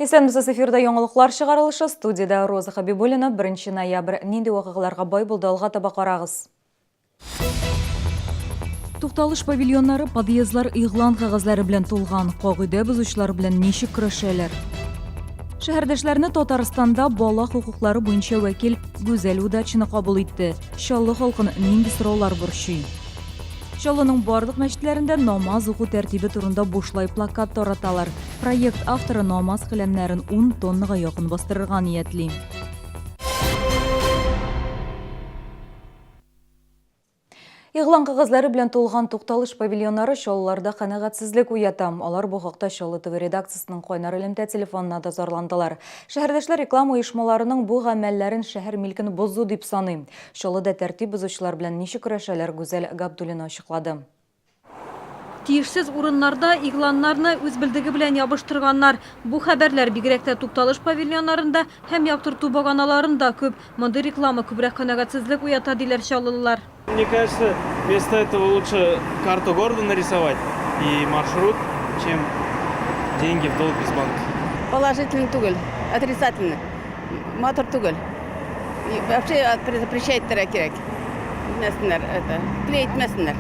Исәнмесез, эфирда яңалыклар чыгарылышы, студияда Роза Хабибуллина. 1 ноябрь нинди вакыйгаларга бай булды, алга таба карагыз. Тукталыш павильоннары, подъездлар игълан кагазлары белән тулган, кагыйдә бозучылар белән ничек көрәшәләр? Шәһәрдәшләрне Татарстанда бала хукуклары буенча вәкил Гүзәл Удачны кабул итте. Чаллы халкын нинди сораулар борчый? Чаллының барлык мәчетләрендә намаз уку тәртибе турында бушлай плакат тараталар. Проект авторы намаз кыләмнәрен 10 тоннага якын бастырырга ниятли. Игълан кагазлары белән тулган тукталыш павильоннары Чаллыларда канәгатьсезлек уята. Алар бу хакта Чаллы ТВ редакциясының кайнар элемтә телефонына да зарландылар. Шәһәрдәшләр реклама оешмаларының бу гамәлләрен шәһәр милкен бозу дип саный. Чаллыда тәртип бозучылар белән ничек көрәшәләр, Гүзәл Габдуллина ачыклады. Тиешсез урыннарда игъланнарны үз билдеге белән ябыштырганнар. Бу хәбәрләр бигрәк тә тукталыш павильоннарында һәм яктырту баганаларында күп. Мондый реклама күбрәк канәгатьсезлек уята, диләр чаллылар. Мне кажется, вместо этого лучше карту города нарисовать и маршрут, чем деньги в долг из банка. Положительный тугель, отрицательный. Мотор тугель. И вообще запрещает теракерек. Клеить местнер.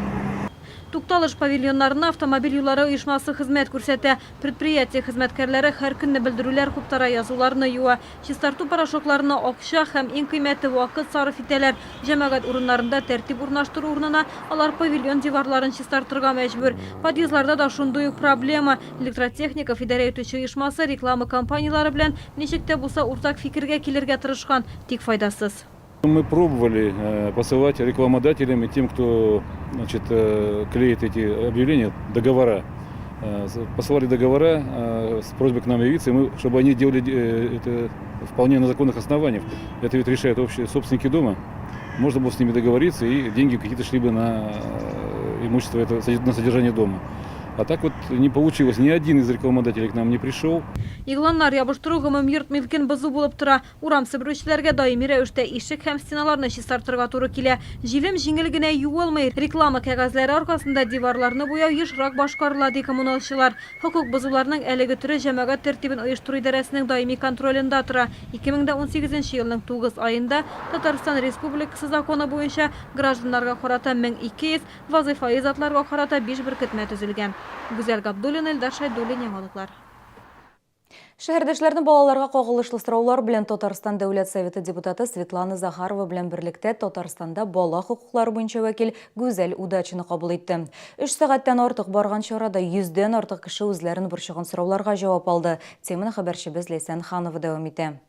Тукталыш павильоннарына автомобиль юллары оешмасы хезмәт күрсәтә. Предприятие хезмәткәрләре һәр көнне белдерүләр куптара, язуларны юа. Чистарту порошокларына акча һәм иң кыйммәтле вакыт сарыф итәләр. Җәмәгать урыннарында тәртип урнаштыру урынына алар павильон диварларын чистартырга мәҗбүр. Подъездларда да шундый ук проблема. Электротехника идарә итүче оешмасы реклама кампаниялары белән ничек тә булса уртак фикергә килергә тырышкан, тик файдасыз. Мы пробовали посылать рекламодателям и тем, кто клеит эти объявления, договора. Посылали договора с просьбой к нам явиться, чтобы они делали это вполне на законных основаниях. Это ведь решают общие собственники дома. Можно было с ними договориться, и деньги какие-то шли бы на имущество, на содержание дома. А так вот не получилось. Ни один из рекламодателей к нам не пришел. Игъланнар ябыштыру гомумйорт милкен бозу булып тора. Урам себерүчеләргә даими рәвештә ишек һәм стеналарны чистартырга туры килә. Җилем җиңел генә юылмый. Реклама кәгазьләре аркасында диварларны буяу ешрак башкарыла, ди коммуналчылар. Хокук бозуларның әлеге түре җәмәгать тәртибен оештыру идарәсенең даими контролендә тора. 2018 елның 9 аенда Татарстан Республикасы законы буенча гражданнарга карата 1200, вазифаи затларга карата 5 беркетмә төзелгән. Гүзәл Габдуллина, Илдар Шайдуллин, яңалыклар. Шәһәрдәшләрне балаларга кагылышлы сораулар белән Татарстан Дәүләт Советы депутаты Светлана Захарова белән берлектә Татарстанда бала хукуклары буенча вәкил Гүзәл Удачны кабул итте. 3 сәгатьтән артык барган чарада 100дән артык кеше үзләрен борчыган сорауларга җавап алды. Теманы хәбәрчебез Ләйсән Ханова дәвам итә.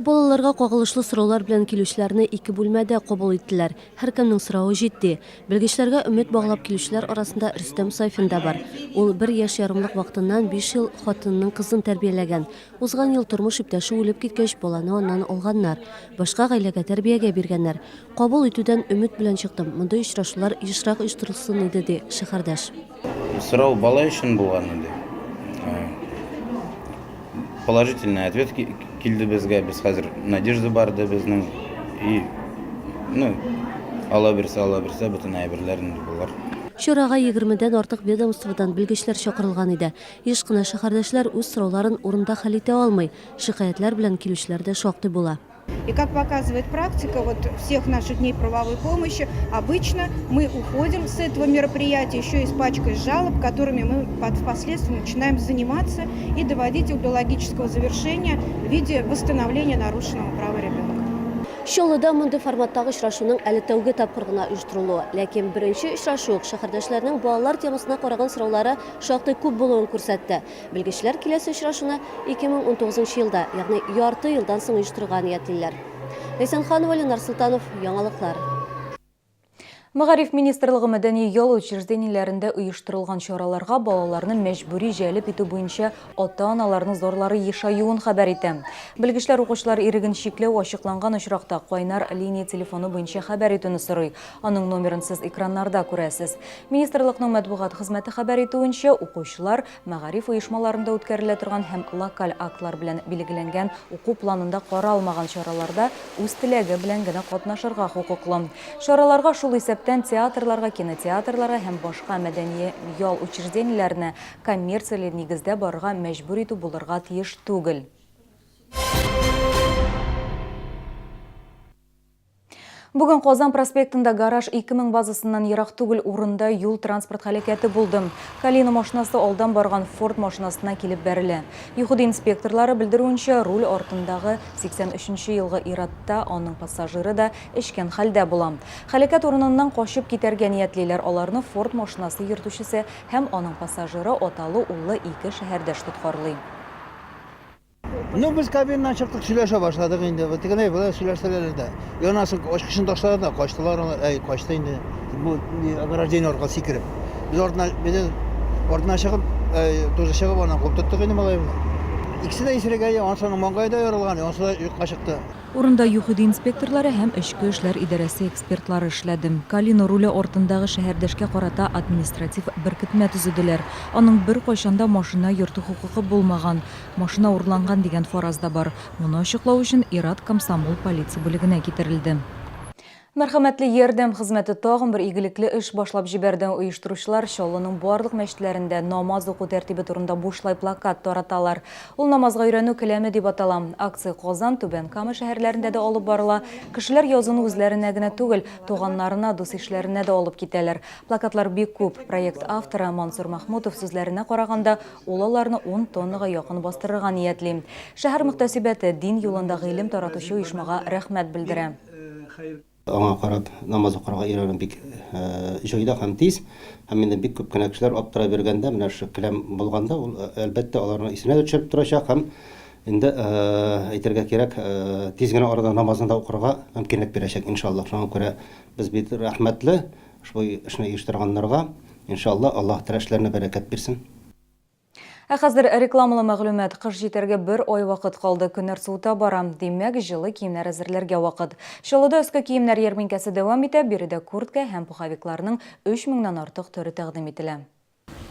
Балаларга кагылышлы сораулар белән килүчеләрне 2 бүлмәдә кабул иттеләр. Һәркемнең сорауы җитди. Белгечләргә өмет баглап килүчеләр арасында Рөстәм Сайфин да бар. Ул 1 яшь ярымлык вакытыннан 5 ел хатынының кызын тәрбияләгән. Узган ел тормыш иптәше үлеп киткәч, баланы аннан алганнар. Башка гаиләгә тәрбиягә биргәннәр. Кабул итүдән өмет белән чыктым. Мондай очрашулар ешрак оештырылсын иде, ди шәһәрдәш. Сорау бала өчен булган инде. Положительный ответ килде безгә, без хәзер надежда бар да безнең, и ала бирсә бөтен әйберләрен булар. Чарага 20дән артык ведомстводан белгечләр чакырылган иде. Еш кына шәһәрдәшләр үз сорауларын урында хәл итә алмый. Шикаятьләр белән килүчеләр дә шактый була. И как показывает практика всех наших дней правовой помощи, обычно мы уходим с этого мероприятия еще и с пачкой жалоб, которыми мы впоследствии начинаем заниматься и доводить их до логического завершения в виде восстановления нарушенного права ребенка. Чаллыда мондай форматтагы очрашуның әле тәүге тапкыр гына оештырылуы, ләкин беренче очрашу шәһәрдәшләрнең балалар темасына караган сораулары шактый күп булуын күрсәтте. Белгечләр киләсе очрашуны 2019 елда, ягъни ярты елдан соң оештырырга ниятлиләр. Ләйсән Ханова, Ленар Султанов, яңалыклар. Мәгариф министрлыгы мәдәни ял учреждениеләрендә оештырылган чараларга балаларны мәҗбүри җәлеп итү буенча ата-аналарның зарлары ешаюын хәбәр итә. Белгечләр укучылар иреген чикләү ачыкланган очракта кайнар линия телефоны буенча хәбәр итүне сорый. Аның номерын сез экраннарда күрәсез. Министрлыкның матбугат хезмәте хәбәр итүенчә, укучылар мәгариф оешмаларында үткәрелә торган һәм локаль актлар белән билгеләнгән уку планында каралмаган чараларда үз теләге белән генә катнашырга хокуклы. Чараларга шул исәп Мәгълүматтан театрларга, кинотеатрларга һәм башка мәдәни ял учреждениеләренә коммерцияле нигездә барырга мәҗбүр итү булырга тиеш түгел. Бүген Казан проспектында гараж 2000 базасыннан ерак түгел урында юл транспорт хәрәкәте булды. Калина машинасы алдан барган Ford машинасына килеп бәрелә. ЮХУД инспекторлары белдерүенчә, руль артындагы 83-нче елгы ир-атта аның пассажиры да эчкән хәлдә була. Хәрәкәт урыныннан качып китәргә ниятлиләр. Аларны Ford машинасы йөртүчесе һәм аның пассажиры аталы-уллы 2 шәһәрдәш тоткарлый. Ну, biz kabindan çıktık, süleşe başladık indi. Tıkınay böyle süleştiler de. Yanasın, çıkışın taşladı da kaçtılar, kaçtı indi. Bu garajın arkası kirip. Biz oradan çıkıp, tuzu çıkıp oradan koptuttuk indi malay. İkisi de İsrail'e, ondan sonra Mongay'da yorulgan, ondan sonra kaçıktı. Урында ЮХУД инспекторлары һәм Эчке эшләр идарәсе экспертлары эшләде. Калина руле артындагы шәһәрдәшкә карата административ беркетмә төзеделәр. Аның бер кайчанда машина йөртү хукукы булмаган, машина урланган дигән фараз да бар. Моны ачыклау өчен Ират комсомол полиция бүлегенә китерелде. Мәрхәмәтле ярдәм хезмәте тагын бер игелекле эш башлап җибәрде. Оештыручылар Чаллының барлык мәчетләрендә намаз уку тәртибе турында бушлай плакат тараталар. Ул намазга өйрәнү келәме дип атала. Акция Казан, Түбән Кама шәһәрләрендә дә алып барыла. Кешеләр язуны үзләренә генә түгел, туганнарына, дус-ишләренә дә алып китәләр. Плакатлар бик күп. Проект авторы Мансур Махмутов сүзләренә караганда, ул аларны 10 тоннага якын бастырырга ниятли. Шәһәр мөхтәсибәте дин юлында гыйлем таратучы оешмага рәхмәт белдерә. Аңа карап намаз укырга өйрәнү бик җайда һәм тиз. Һәм инде бик күп кенә кешеләр аптыра бергәндә, менә шу киләм булганда, ул әлбәттә аларны исенә төшереп торачак һәм инде әйтергә кирәк, тиз генә арада намазны да укырга мөмкинлек бирәчәк иншаллах. Шуңа күрә без бит рәхмәтле шул эшне оештырганнарга. Иншаллах Аллаһ тирешләренә бәрәкәт бирсен. Хәзер рекламалы мәгълүмат, кыш җитәргә бер ай вакыт калды, көннәр суыта бара. Димәк, җылы киемнәр әзерләргә вакыт. Чаллыда өске киемнәр ярминкәсе дәвам итә, биредә куртка һәм пуховикларның 3000-нан артык төре тәкъдим ителә.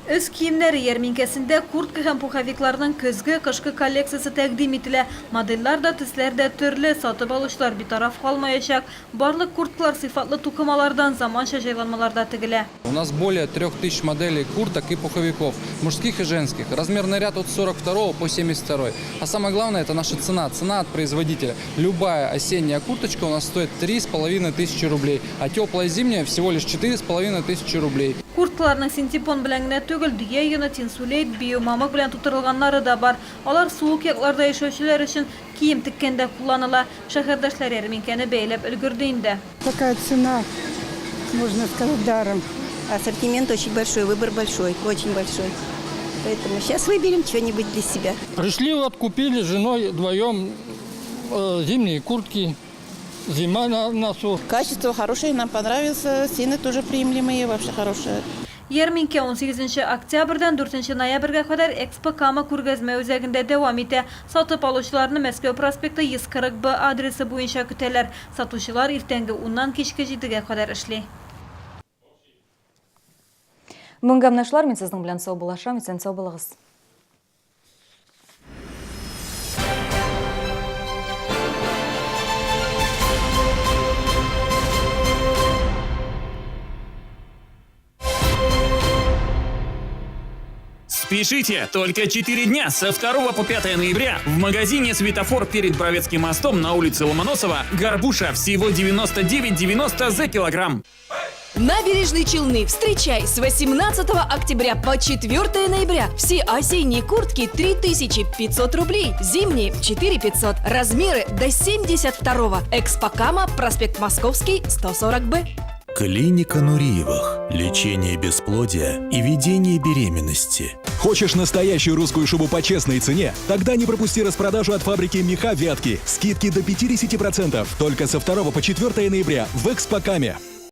Өс киемнәре ярминкәсендә куртка һәм пуховикларның көзге-кышкы коллекциясе тәкъдим ителә. Модельләр да, төсләр дә төрле, сатып алучылар битараф калмаячак. Барлык курткалар сыйфатлы тукымалардан, заманча җайланмаларда тегелә. У нас более 3000 моделей курток и пуховиков, мужских и женских. Размерный ряд от 42 по 72. А самое главное, это наша цена. Цена от производителя. Любая осенняя курточка у нас стоит 3500 рублей, а теплая зимняя всего лишь 4500 рублей. Курткаларның синтепон белән генә түгел, дөя йоны, тинсулейт, биомамык белән тутырылганнары да бар. Алар суык якларда яшәүчеләр өчен кием теккәндә кулланыла. Шәһәрдәшләр ярминкәне бәйләп өлгерде инде. Такая цена, можно сказать, даром. Ассортимент очень большой, выбор большой, очень большой. Поэтому сейчас выберем что-нибудь для себя. Пришли, вот купили с женой вдвоем зимние куртки. Зима на носу. Качество хорошее, нам понравилось, цены тоже приемлемые, вообще хорошие. Ярминкә 18 октябрьдән 4 ноябрьгә кадәр Экспо Кама күргәзмә үзәгендә дәвам итә. Сатып алучыларны Мәскәү проспекты 140Б адресы буенча көтәләр. Сатучылар иртәнге 10-нан кичке 7-гә кадәр эшли. Мөнгәмнәшләр, мин сезнең белән сау булашам, исән сау булыгыз. Спешите! Только 4 дня со 2 по 5 ноября в магазине «Светофор» перед Бровецким мостом на улице Ломоносова горбуша всего 99,90 за килограмм. Набережные Челны. Встречай с 18 октября по 4 ноября. Все осенние куртки 3500 рублей, зимние 4500. Размеры до 72-го. Экспо Кама, проспект Московский, 140Б. Клиника Нуриевых. Лечение бесплодия и ведение беременности. Хочешь настоящую русскую шубу по честной цене? Тогда не пропусти распродажу от фабрики «Меха Вятки». Скидки до 50%. Только со 2 по 4 ноября в Экспо Каме.